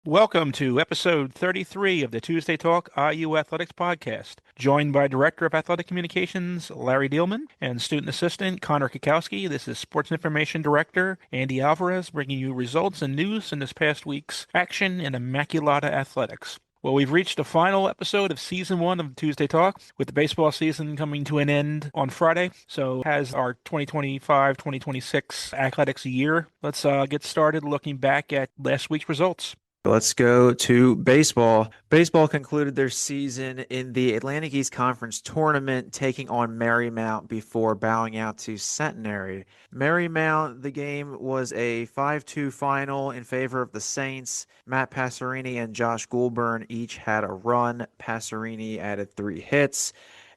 Welcome to episode 33 of the Tuesday Talk IU Athletics podcast. Joined by Director of Athletic Communications Larry Dielman and Student Assistant Connor Kikowski. This is Sports Information Director Andy Alvarez bringing you results and news in this past week's action in Immaculata Athletics. Well, we've reached the final episode of season one of Tuesday Talk, with the baseball season coming to an end on Friday. So, as our 2025-2026 athletics year, let's get started looking back at last week's results. Let's go to baseball. Baseball concluded their season in the Atlantic East Conference tournament, taking on Marymount before bowing out to Centenary. Marymount, the game was a 5-2 final in favor of the Saints. Matt Passerini and Josh Goulburn each had a run. Passerini added 3 hits.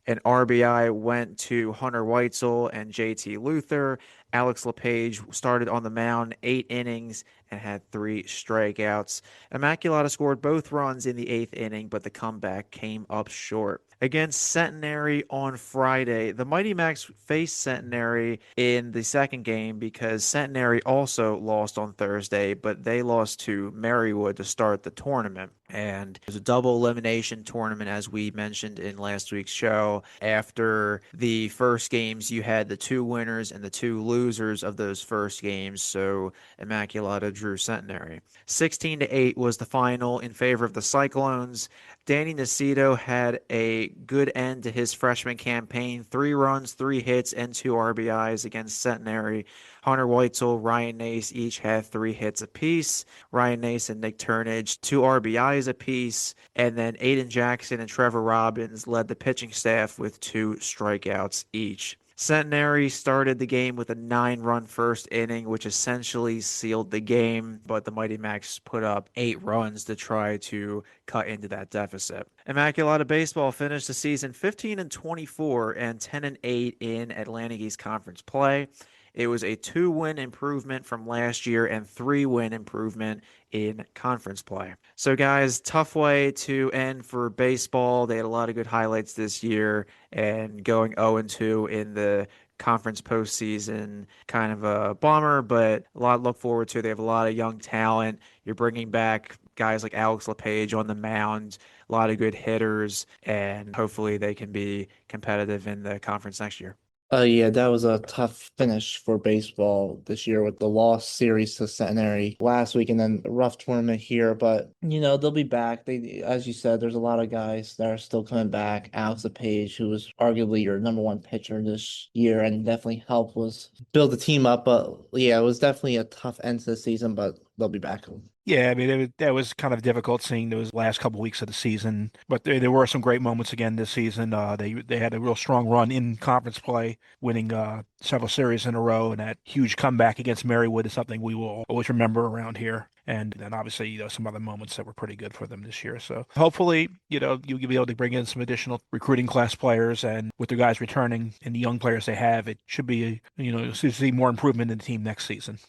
An RBI went to Hunter Weitzel and JT Luther. Alex LePage started on the mound 8 innings and had 3 strikeouts. Immaculata scored both runs in the 8th inning, but the comeback came up short. Against Centenary on Friday, the Mighty Macs faced Centenary in the second game because Centenary also lost on Thursday, but they lost to Marywood to start the tournament. And it was a double elimination tournament, as we mentioned in last week's show. After the first games, you had the 2 winners and the 2 losers of those first games. So Immaculata drew Centenary. 16-8 was the final in favor of the Cyclones. Danny Nacito had a good end to his freshman campaign. 3 runs, 3 hits, and 2 RBIs against Centenary. Hunter Weitzel, Ryan Nace each had 3 hits apiece. Ryan Nace and Nick Turnage, 2 RBIs apiece. And then Aiden Jackson and Trevor Robbins led the pitching staff with 2 strikeouts each. Centenary started the game with a 9-run first inning, which essentially sealed the game, but the Mighty Macs put up 8 runs to try to cut into that deficit. Immaculata Baseball finished the season 15-24 and 10-8 in Atlantic East Conference play. It was a 2-win improvement from last year and 3-win improvement in conference play. So, guys, tough way to end for baseball. They had a lot of good highlights this year, and going 0-2 in the conference postseason, kind of a bummer, but a lot to look forward to. They have a lot of young talent. You're bringing back guys like Alex LePage on the mound, a lot of good hitters, and hopefully they can be competitive in the conference next year. Yeah, that was a tough finish for baseball this year with the loss series to Centenary last week and then a rough tournament here. But, they'll be back. As you said, there's a lot of guys that are still coming back. Alex Page, who was arguably your number 1 pitcher this year and definitely helped was build the team up. But yeah, it was definitely a tough end to the season, but they'll be back. Yeah, I mean, that was kind of difficult seeing those last couple weeks of the season, but there were some great moments again this season. They had a real strong run in conference play, winning several series in a row, and that huge comeback against Marywood is something we will always remember around here. And then obviously, some other moments that were pretty good for them this year. So hopefully, you'll be able to bring in some additional recruiting class players, and with the guys returning and the young players they have, it should be, you'll see more improvement in the team next season.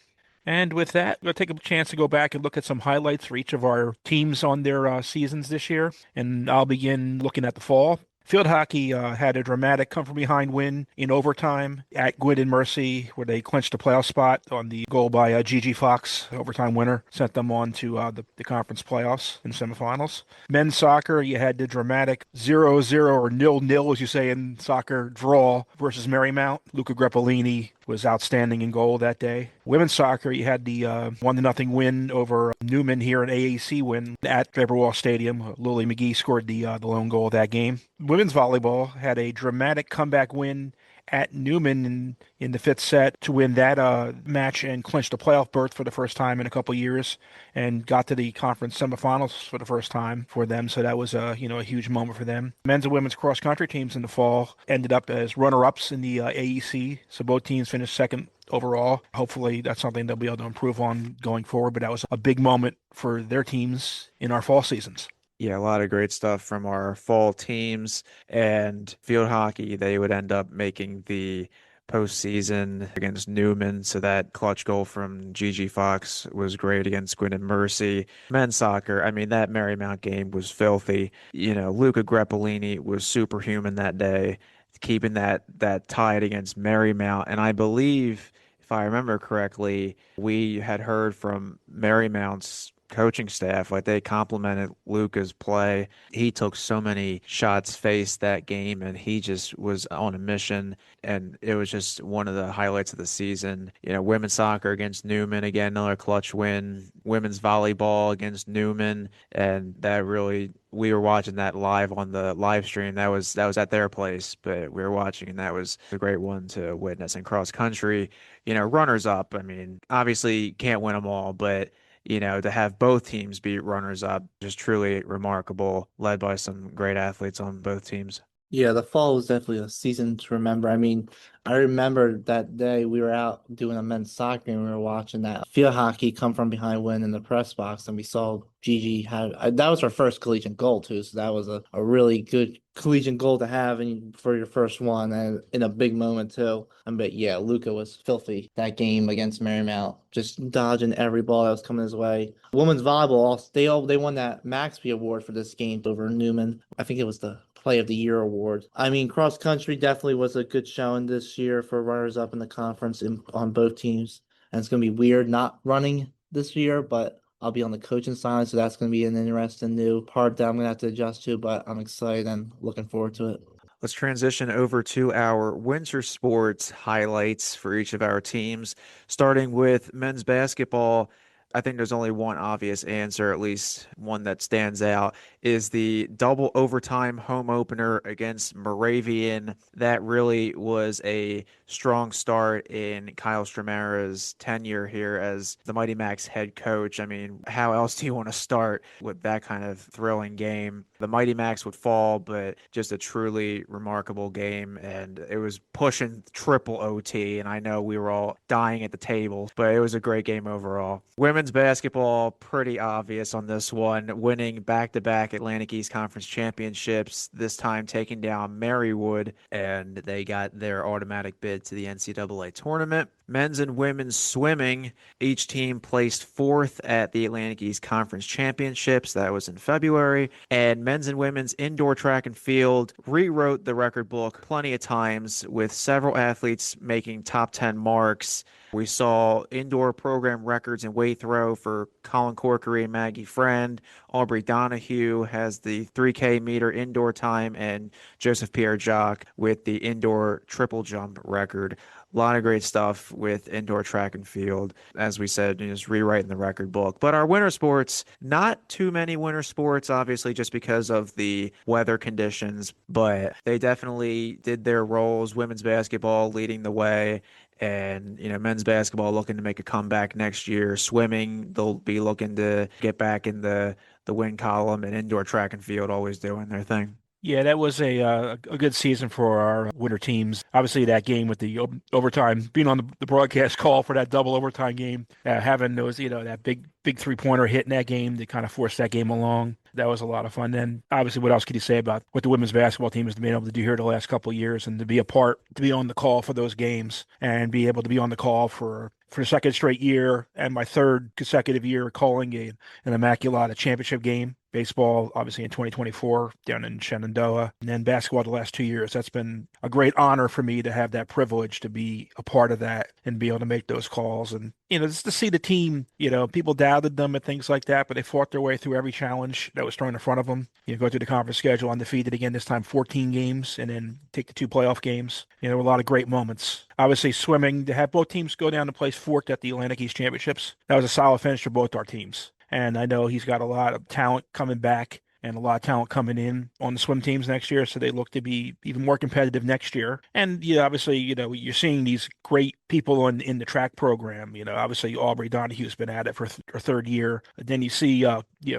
And with that, we'll take a chance to go back and look at some highlights for each of our teams on their seasons this year. And I'll begin looking at the fall. Field hockey had a dramatic come-from-behind win in overtime at Gwynedd and Mercy, where they clinched a playoff spot on the goal by Gigi Fox, overtime winner, sent them on to the conference playoffs and semifinals. Men's soccer, you had the dramatic 0-0 or 0-0, as you say in soccer, draw versus Marymount. Luca Greppolini was outstanding in goal that day. Women's soccer, you had the 1-0 win over Newman here, an AAC win at Faberwall Stadium. Lily McGee scored the lone goal of that game. Women's volleyball had a dramatic comeback win at Newman in the 5th set to win that match and clinch the playoff berth for the first time in a couple years, and got to the conference semifinals for the first time for them. So that was a huge moment for them. Men's and women's cross country teams in the fall ended up as runner-ups in the AEC. So both teams finished second overall. Hopefully that's something they'll be able to improve on going forward. But that was a big moment for their teams in our fall seasons. Yeah, a lot of great stuff from our fall teams. And field hockey, they would end up making the postseason against Newman. So that clutch goal from Gigi Fox was great against Gwynedd and Mercy. Men's soccer, I mean, that Marymount game was filthy. Luca Greppolini was superhuman that day, keeping that tied against Marymount. And I believe, if I remember correctly, we had heard from Marymount's coaching staff. Like they complimented Luka's play. He took so many shots faced that game and he just was on a mission. And it was just one of the highlights of the season. Women's soccer against Newman, again, another clutch win. Women's volleyball against Newman. And that really, we were watching that live on the live stream. That was at their place, but we were watching and that was a great one to witness. And cross country, runners up. I mean, obviously can't win them all, but to have both teams be runners up, just truly remarkable, led by some great athletes on both teams. Yeah, the fall was definitely a season to remember. I mean, I remember that day we were out doing a men's soccer and we were watching that field hockey come from behind win in the press box, and we saw Gigi had that was her first collegiate goal too, so that was a really good collegiate goal to have for your first one and in a big moment too. But yeah, Luka was filthy that game against Marymount, just dodging every ball that was coming his way. Women's volleyball, they won that Maxby Award for this game over Newman. I think it was the Play of the Year award. I mean, cross country definitely was a good showing this year for runners up in the conference on both teams. And it's going to be weird not running this year, but I'll be on the coaching side, so that's going to be an interesting new part that I'm going to have to adjust to, but I'm excited and looking forward to it. Let's transition over to our winter sports highlights for each of our teams, starting with men's basketball. I think there's only one obvious answer, at least one that stands out, is the double overtime home opener against Moravian. That really was a strong start in Kyle Stramera's tenure here as the Mighty Macs head coach. I mean, how else do you want to start with that kind of thrilling game? The Mighty Macs would fall, but just a truly remarkable game, and it was pushing triple OT, and I know we were all dying at the table, but it was a great game overall. Women's basketball, pretty obvious on this one, winning back-to-back Atlantic East Conference championships, this time taking down Marywood, and they got their automatic bid to the NCAA tournament. Men's and women's swimming, each team placed fourth at the Atlantic East Conference Championships. That was in February. And men's and women's indoor track and field rewrote the record book plenty of times with several athletes making top 10 marks. We saw indoor program records in weight throw for Colin Corkery and Maggie Friend. Aubrey Donahue has the 3K meter indoor time, and Joseph Pierre-Jacques with the indoor triple jump record. A lot of great stuff with indoor track and field. As we said, just rewriting the record book. But our winter sports, not too many winter sports, obviously, just because of the weather conditions, but they definitely did their roles. Women's basketball leading the way. And, men's basketball looking to make a comeback next year. Swimming, they'll be looking to get back in the win column, and indoor track and field always doing their thing. Yeah, that was a good season for our winter teams. Obviously, that game with the overtime, being on the broadcast call for that double overtime game, having those, that big 3-pointer hit in that game to kind of force that game along. That was a lot of fun. Then, obviously, what else could you say about what the women's basketball team has been able to do here the last couple of years, and to be to be on the call for those games, and be able to be on the call for the second straight year and my third consecutive year calling an Immaculata championship game. Baseball, obviously, in 2024 down in Shenandoah, and then basketball the last 2 years. That's been a great honor for me to have that privilege to be a part of that and be able to make those calls. And, just to see the team, people doubted them and things like that, but they fought their way through every challenge that was thrown in front of them. Go through the conference schedule undefeated again, this time 14 games, and then take the 2 playoff games. There were a lot of great moments. Obviously, swimming, to have both teams go down to place fourth at the Atlantic East Championships, that was a solid finish for both our teams. And I know he's got a lot of talent coming back and a lot of talent coming in on the swim teams next year. So they look to be even more competitive next year. And, obviously, you're seeing these great people in the track program. Obviously, Aubrey Donahue's been at it for her third year. Then you see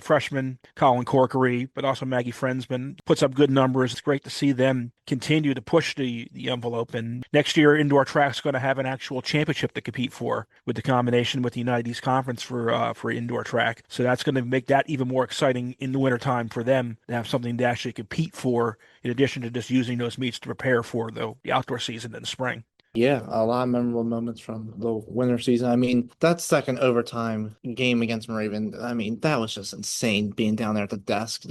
freshman Colin Corkery, but also Maggie Friendsman puts up good numbers. It's great to see them continue to push the envelope. And next year, indoor track's going to have an actual championship to compete for with the combination with the United East Conference for indoor track. So that's going to make that even more exciting in the wintertime for them to have something to actually compete for, in addition to just using those meets to prepare for the outdoor season in the spring. Yeah, a lot of memorable moments from the winter season. I mean, that second overtime game against Moravian, I mean, that was just insane being down there at the desk.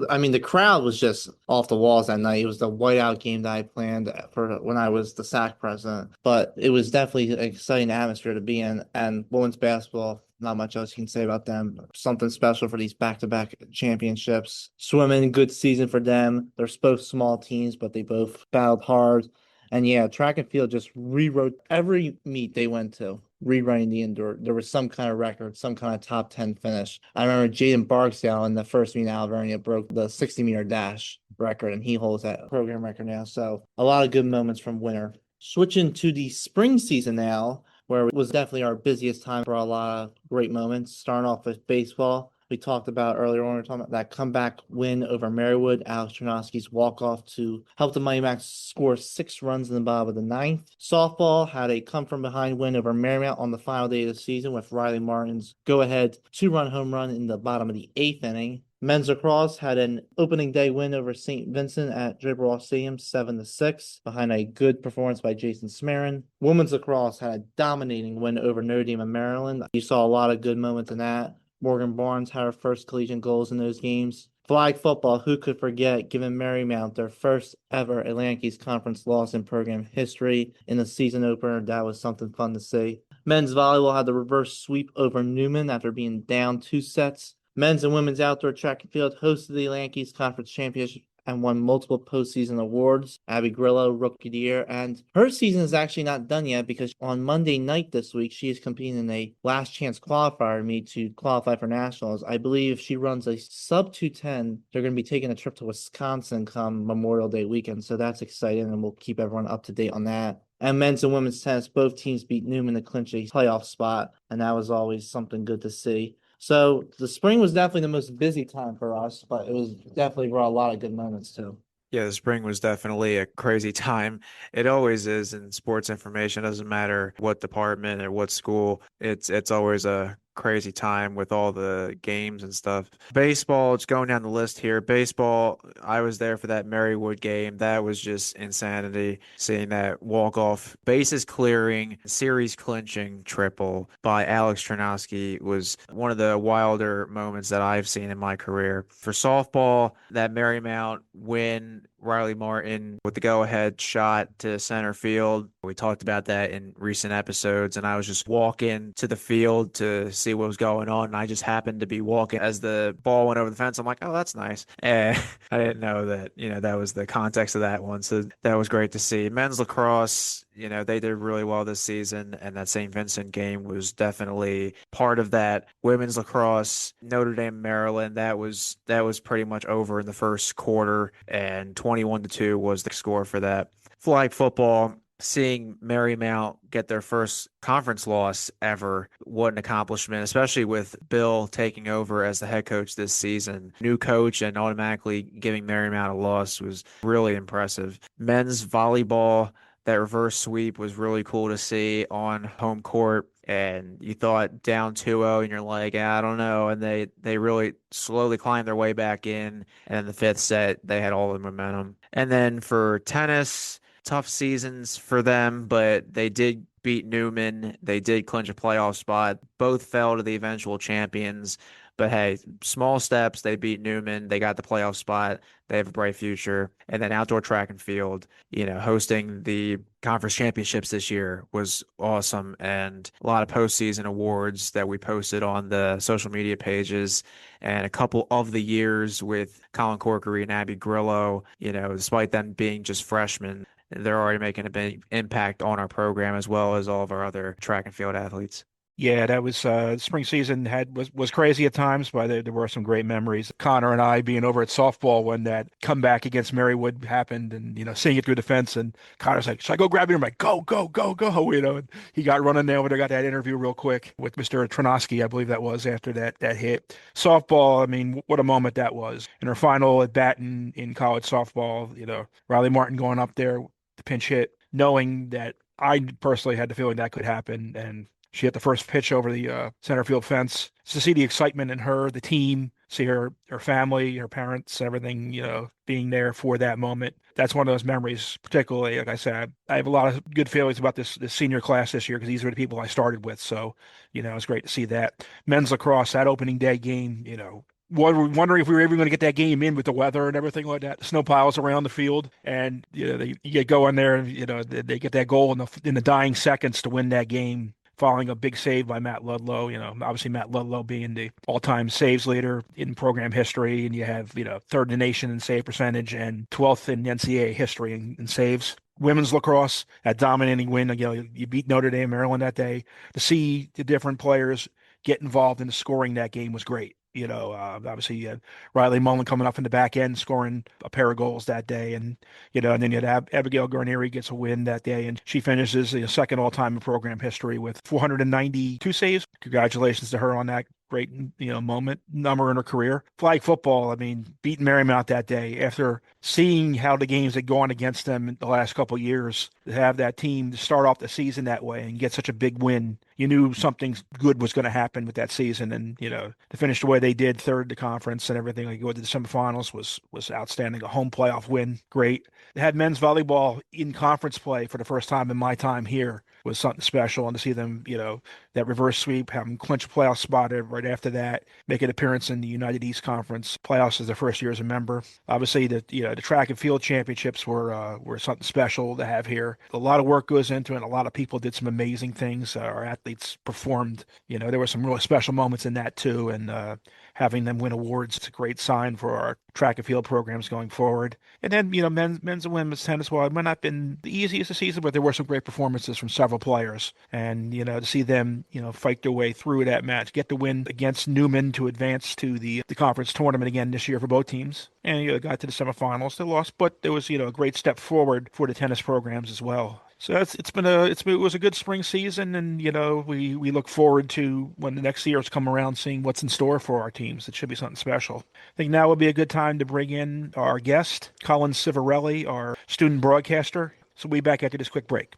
I mean, the crowd was just off the walls that night. It was the whiteout game that I planned for when I was the SAC president, but it was definitely an exciting atmosphere to be in. And women's basketball, Not much else you can say about them. Something special for these back-to-back championships. Swimming, good season for them. They're both small teams, but they both battled hard. And yeah, track and field just rewrote every meet they went to, rewriting the indoor. There was some kind of record, some kind of top 10 finish. I remember Jaden Barksdale in the first meet in Alvernia broke the 60-meter dash record, and he holds that program record now. So a lot of good moments from winter. Switching to the spring season now, where it was definitely our busiest time for a lot of great moments. Starting off with baseball, we talked about earlier when we were talking about that comeback win over Marywood. Alex Chernovsky's walk-off to help the Mighty Macs score 6 runs in the bottom of the ninth. Softball had a come-from-behind win over Marymount on the final day of the season with Riley Martin's go-ahead 2-run home run in the bottom of the 8th inning. Men's lacrosse had an opening day win over St. Vincent at Draper Ross Stadium 7-6 behind a good performance by Jason Smarin. Women's lacrosse had a dominating win over Notre Dame in Maryland. You saw a lot of good moments in that. Morgan Barnes had her first collegiate goals in those games. Flag football, who could forget, giving Marymount their first ever Atlantic East Conference loss in program history in the season opener. That was something fun to see. Men's volleyball had the reverse sweep over Newman after being down 2 sets. Men's and women's outdoor track and field hosted the Atlantic East Conference Championship and won multiple postseason awards. Abby Grillo, Rookie of the Year, and her season is actually not done yet because on Monday night this week, she is competing in a last chance qualifier meet to qualify for nationals. I believe if she runs a sub 210, they're going to be taking a trip to Wisconsin come Memorial Day weekend. So that's exciting, and we'll keep everyone up to date on that. And men's and women's tennis, both teams beat Newman to clinch a playoff spot, and that was always something good to see. So the spring was definitely the most busy time for us, but it was definitely brought a lot of good moments too. Yeah, the spring was definitely a crazy time. It always is in sports information. It doesn't matter what department or what school. It's always a crazy time with all the games and stuff. Baseball, it's going down the list here. Baseball, I was there for that Marywood game. That was just insanity. Seeing that walk-off bases clearing, series clinching triple by Alex Chernovsky was one of the wilder moments that I've seen in my career. For softball, that Marymount win, Riley Martin with the go-ahead shot to center field. We talked about that in recent episodes, and I was just walking to the field to see what was going on, and I just happened to be walking as the ball went over the fence. I'm like, oh, that's nice. And I didn't know that, that was the context of that one. So that was great to see. Men's lacrosse, they did really well this season, and that St. Vincent game was definitely part of that. Women's lacrosse, Notre Dame, Maryland, that was pretty much over in the first quarter, and 21-2 was the score for that. Flag football, seeing Marymount get their first conference loss ever, what an accomplishment, especially with Bill taking over as the head coach this season. New coach and automatically giving Marymount a loss was really impressive. Men's volleyball, that reverse sweep was really cool to see on home court. And you thought down 2-0 and you're like, I don't know. And they really slowly climbed their way back in. And in the fifth set, they had all the momentum. And then for tennis, tough seasons for them, but they did beat Newman. They did clinch a playoff spot. Both fell to the eventual champions. But hey, small steps. They beat Newman. They got the playoff spot. They have a bright future. And then outdoor track and field, hosting the conference championships this year was awesome. And a lot of postseason awards that we posted on the social media pages. And a couple of the years with Colin Corkery and Abby Grillo, despite them being just freshmen, they're already making a big impact on our program as well as all of our other track and field athletes. Yeah, that was spring season was crazy at times, but there were some great memories. Connor and I being over at softball when that comeback against Marywood happened, and seeing it through the fence, and Connor's like, "Should I go grab you?" I'm like, "Go, go, go, go!" And he got running there. But I got that interview real quick with Mr. Tronosky, I believe that was after that hit. Softball, I mean, what a moment that was. In her final at bat in college softball, Riley Martin going up there, the pinch hit, knowing that I personally had the feeling that could happen, and she hit the first pitch over the center field fence. To see the excitement in her, the team, see her family, her parents, everything, being there for that moment. That's one of those memories, particularly, like I said, I have a lot of good feelings about this senior class this year because these were the people I started with. So, it's great to see that. Men's lacrosse, that opening day game, wondering if we were ever going to get that game in with the weather and everything like that. Snow piles around the field, and you get going there. They get that goal in the dying seconds to win that game. following a big save by Matt Ludlow. Obviously Matt Ludlow being the all-time saves leader in program history, and you have, third in the nation in save percentage and 12th in NCAA history in saves. Women's lacrosse, that dominating win. You beat Notre Dame, Maryland that day. To see the different players get involved in scoring that game was great. Obviously you had Riley Mullen coming up in the back end, scoring a pair of goals that day, and then you had Abigail Garnieri gets a win that day, and she finishes the second all-time in program history with 492 saves. Congratulations to her on that great, moment number in her career. Flag football, I mean, beating Marymount that day after seeing how the games had gone against them in the last couple of years, to have that team to start off the season that way and get such a big win, you knew something good was going to happen with that season. And, to finish the way they did, third in the conference and everything, like go to the semifinals was outstanding. A home playoff win, great. They had men's volleyball in conference play for the first time in my time here was something special. And to see them, that reverse sweep, have them clinch a playoff spot right after that, make an appearance in the United East Conference playoffs as their first year as a member. Obviously, the track and field championships were something special to have here. A lot of work goes into it. And a lot of people did some amazing things. Our athletes performed. There were some really special moments in that too, and having them win awards, it's a great sign for our track and field programs going forward. And then, men's and women's tennis, well, it might not have been the easiest of season, but there were some great performances from several players. And, to see them, fight their way through that match, get the win against Newman to advance to the conference tournament again this year for both teams. And, got to the semifinals. They lost, but there was, a great step forward for the tennis programs as well. So it was a good spring season, and we look forward to when the next years come around, seeing what's in store for our teams. It should be something special. I think now would be a good time to bring in our guest, Colin Ciavarelli, our student broadcaster. So we'll be back after this quick break.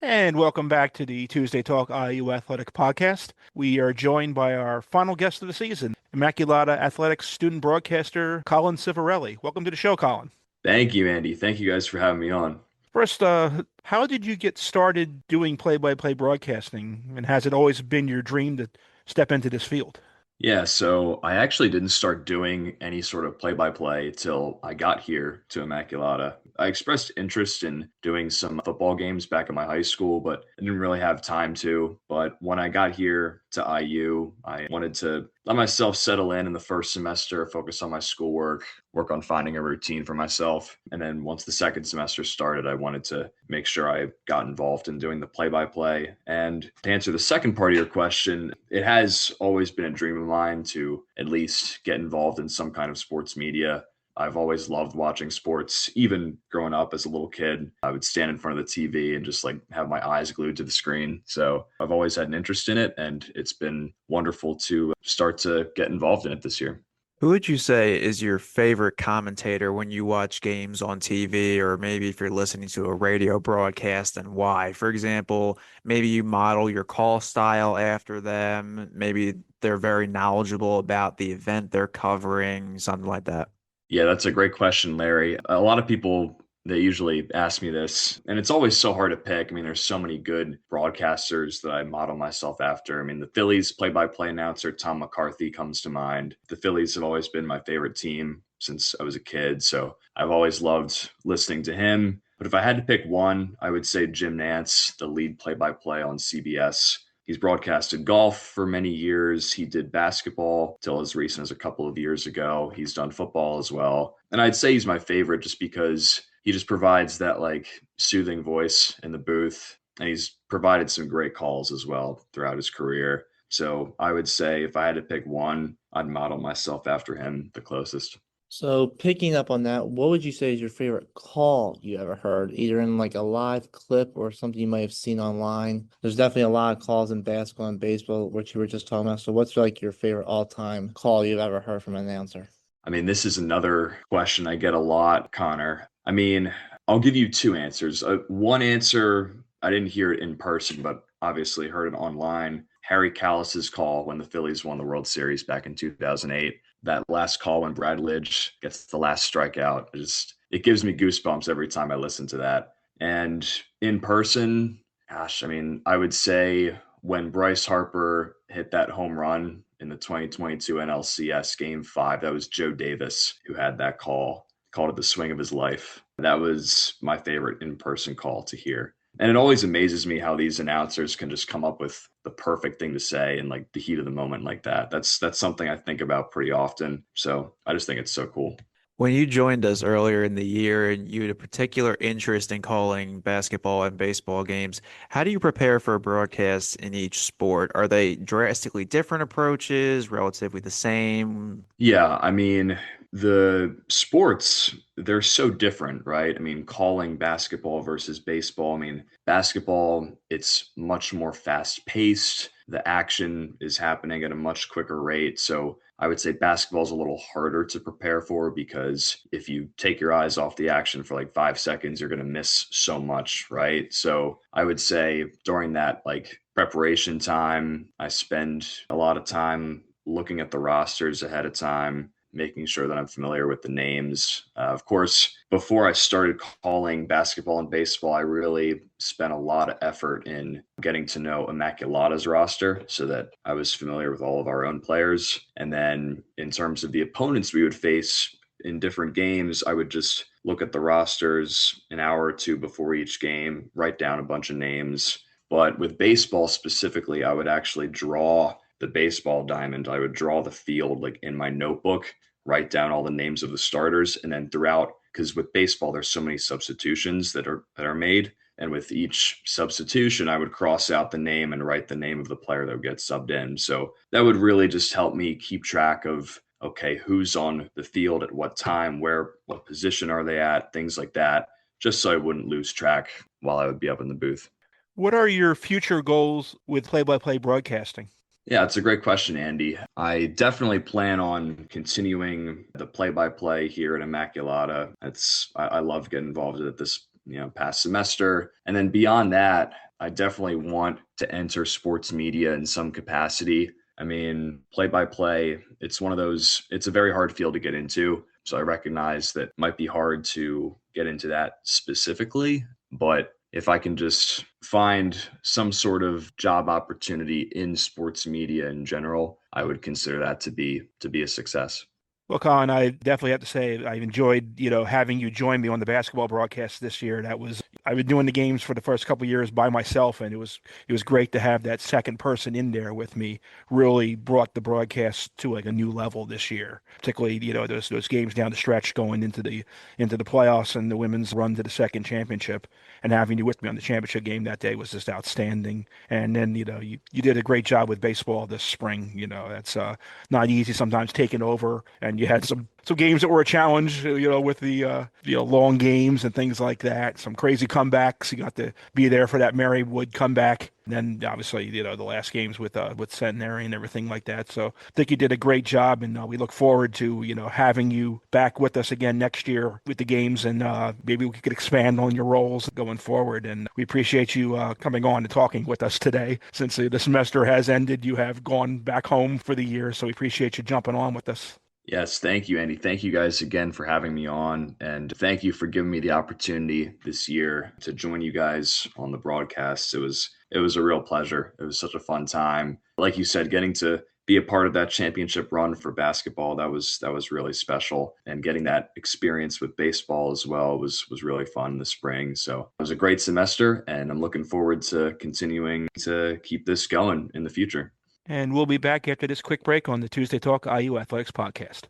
And welcome back to the Tuesday Talk IU Athletic Podcast. We are joined by our final guest of the season, Immaculata Athletics student broadcaster Colin Ciavarelli. Welcome to the show, Colin. Thank you, Andy. Thank you guys for having me on. First, how did you get started doing play-by-play broadcasting, and has it always been your dream to step into this field? Yeah, so I actually didn't start doing any sort of play-by-play till I got here to Immaculata. I expressed interest in doing some football games back in my high school, but I didn't really have time to. But when I got here to IU, I wanted to let myself settle in the first semester, focus on my schoolwork, work on finding a routine for myself. And then once the second semester started, I wanted to make sure I got involved in doing the play-by-play. And to answer the second part of your question, it has always been a dream of mine to at least get involved in some kind of sports media. I've always loved watching sports. Even growing up as a little kid, I would stand in front of the TV and just like have my eyes glued to the screen. So I've always had an interest in it, and it's been wonderful to start to get involved in it this year. Who would you say is your favorite commentator when you watch games on TV, or maybe if you're listening to a radio broadcast, and why? For example, maybe you model your call style after them. Maybe they're very knowledgeable about the event they're covering, something like that. Yeah, that's a great question, Larry. A lot of people, they usually ask me this, and it's always so hard to pick. I mean, there's so many good broadcasters that I model myself after. I mean, the Phillies play-by-play announcer, Tom McCarthy, comes to mind. The Phillies have always been my favorite team since I was a kid, so I've always loved listening to him. But if I had to pick one, I would say Jim Nantz, the lead play-by-play on CBS. He's broadcasted golf for many years. He did basketball till as recent as a couple of years ago. He's done football as well. And I'd say he's my favorite just because he just provides that like soothing voice in the booth. And he's provided some great calls as well throughout his career. So I would say if I had to pick one, I'd model myself after him the closest. So picking up on that, what would you say is your favorite call you ever heard, either in like a live clip or something you might have seen online? There's definitely a lot of calls in basketball and baseball, which you were just talking about. So what's like your favorite all-time call you've ever heard from an announcer? I mean, this is another question I get a lot, Connor. I mean, I'll give you two answers. One answer, I didn't hear it in person, but obviously heard it online. Harry Callis's call when the Phillies won the World Series back in 2008. That last call when Brad Lidge gets the last strikeout, it gives me goosebumps every time I listen to that. And in person, gosh, I mean, I would say when Bryce Harper hit that home run in the 2022 NLCS Game 5, that was Joe Davis who had that call. called it the swing of his life. That was my favorite in-person call to hear. And it always amazes me how these announcers can just come up with the perfect thing to say in like the heat of the moment like that. That's something I think about pretty often. So I just think it's so cool. When you joined us earlier in the year and you had a particular interest in calling basketball and baseball games, how do you prepare for a broadcast in each sport? Are they drastically different approaches, relatively the same? Yeah, I mean, the sports, they're so different, right? I mean, calling basketball versus baseball, I mean, basketball, it's much more fast paced. The action is happening at a much quicker rate. So I would say basketball is a little harder to prepare for because if you take your eyes off the action for like 5 seconds, you're going to miss so much, right? So I would say during that like preparation time, I spend a lot of time looking at the rosters ahead of time, making sure that I'm familiar with the names. Of course, before I started calling basketball and baseball, I really spent a lot of effort in getting to know Immaculata's roster so that I was familiar with all of our own players. And then in terms of the opponents we would face in different games, I would just look at the rosters an hour or two before each game, write down a bunch of names. But with baseball specifically, I would actually draw the baseball diamond. I would draw the field like in my notebook, write down all the names of the starters, and then throughout, because with baseball there's so many substitutions that are made, and with each substitution I would cross out the name and write the name of the player that would get subbed in. So that would really just help me keep track of okay, who's on the field at what time, what position are they at, things like that, just so I wouldn't lose track while I would be up in the booth. What are your future goals with play-by-play broadcasting? Yeah, it's a great question, Andy. I definitely plan on continuing the play-by-play here at Immaculata. I love getting involved with it this past semester, and then beyond that, I definitely want to enter sports media in some capacity. I mean, play-by-play, it's one of those. It's a very hard field to get into, so I recognize that it might be hard to get into that specifically, but if I can just find some sort of job opportunity in sports media in general, I would consider that to be a success. Well, Colin, I definitely have to say I've enjoyed, having you join me on the basketball broadcast this year. I've been doing the games for the first couple of years by myself, and it was great to have that second person in there with me. Really brought the broadcast to like a new level this year. Particularly, those games down the stretch going into the playoffs and the women's run to the second championship, and having you with me on the championship game that day was just outstanding. And then, you did a great job with baseball this spring. That's not easy sometimes taking over, and you had some games that were a challenge, with the long games and things like that. Some crazy comebacks. You got to be there for that Marywood comeback. And then obviously, the last games with Centenary and everything like that. So I think you did a great job, and we look forward to having you back with us again next year with the games, and maybe we could expand on your roles going forward. And we appreciate you coming on and talking with us today. Since the semester has ended, you have gone back home for the year, so we appreciate you jumping on with us. Yes, thank you, Andy. Thank you guys again for having me on. And thank you for giving me the opportunity this year to join you guys on the broadcast. It was a real pleasure. It was such a fun time. Like you said, getting to be a part of that championship run for basketball, that was really special. And getting that experience with baseball as well was really fun this spring. So it was a great semester, and I'm looking forward to continuing to keep this going in the future. And we'll be back after this quick break on the Tuesday Talk IU Athletics podcast.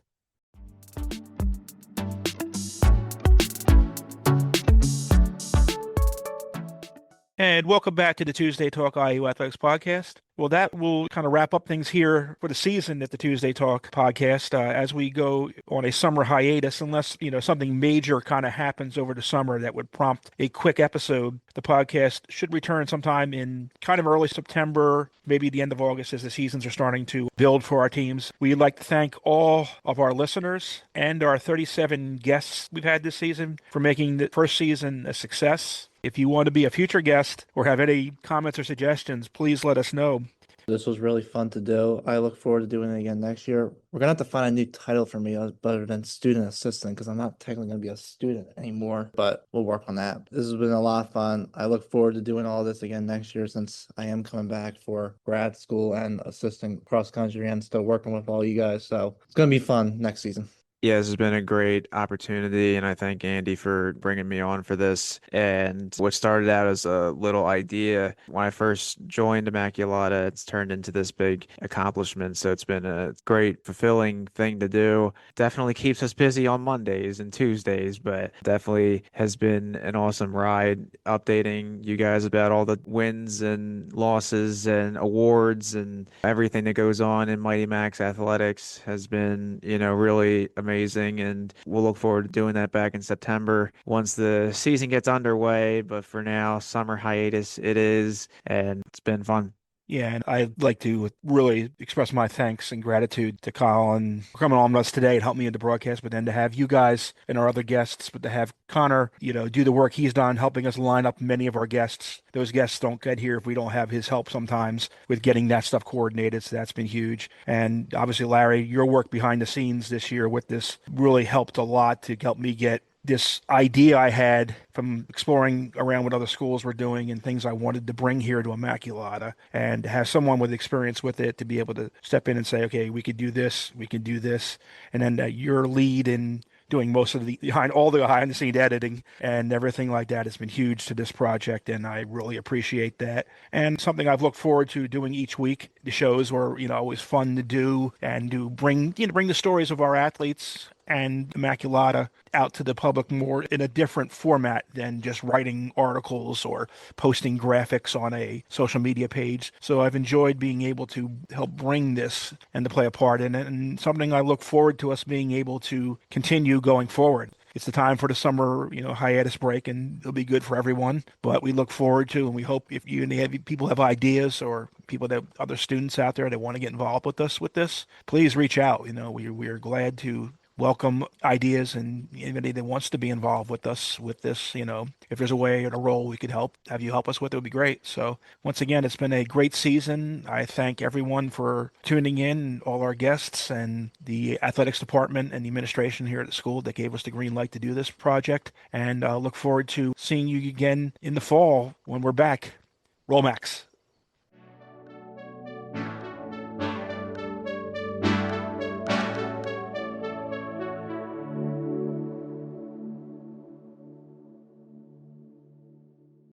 And welcome back to the Tuesday Talk IU Athletics podcast. Well, that will kind of wrap up things here for the season at the Tuesday Talk podcast as we go on a summer hiatus, unless, something major kind of happens over the summer that would prompt a quick episode. The podcast should return sometime in kind of early September, maybe the end of August as the seasons are starting to build for our teams. We'd like to thank all of our listeners and our 37 guests we've had this season for making the first season a success. If you want to be a future guest or have any comments or suggestions, please let us know. This was really fun to do. I look forward to doing it again next year. We're gonna have to find a new title for me better than student assistant, because I'm not technically gonna be a student anymore, but we'll work on that. This has been a lot of fun. I look forward to doing all this again next year, since I am coming back for grad school and assistant cross country and still working with all you guys. So it's gonna be fun next season. Yeah, this has been a great opportunity, and I thank Andy for bringing me on for this. And what started out as a little idea when I first joined Immaculata, it's turned into this big accomplishment. So it's been a great, fulfilling thing to do. Definitely keeps us busy on Mondays and Tuesdays, but definitely has been an awesome ride updating you guys about all the wins and losses and awards and everything that goes on in Mighty Max Athletics has been, really amazing. And we'll look forward to doing that back in September once the season gets underway. But for now, summer hiatus it is, and it's been fun. Yeah, and I'd like to really express my thanks and gratitude to Colin for coming on with us today and help me in the broadcast, but then to have you guys and our other guests, but to have Connor, do the work he's done helping us line up many of our guests. Those guests don't get here if we don't have his help sometimes with getting that stuff coordinated, so that's been huge. And obviously, Larry, your work behind the scenes this year with this really helped a lot to help me get this idea I had from exploring around what other schools were doing and things I wanted to bring here to Immaculata, and to have someone with experience with it to be able to step in and say, okay, we could do this, we can do this. And then your lead in doing most of the behind the scene editing and everything like that has been huge to this project, and I really appreciate that. And something I've looked forward to doing each week. The shows were, always fun to do and to bring the stories of our athletes and Immaculata out to the public more in a different format than just writing articles or posting graphics on a social media page. So I've enjoyed being able to help bring this and to play a part in it, and something I look forward to us being able to continue going forward. It's the time for the summer, hiatus break, and it'll be good for everyone. But we look forward to, and we hope if people have ideas or people that other students out there that want to get involved with us with this, please reach out. We are glad to welcome ideas and anybody that wants to be involved with us with this. If there's a way or a role we could have you help us with, it would be great. So once again, it's been a great season. I thank everyone for tuning in, all our guests and the athletics department and the administration here at the school that gave us the green light to do this project. And look forward to seeing you again in the fall when we're back. Roll Max.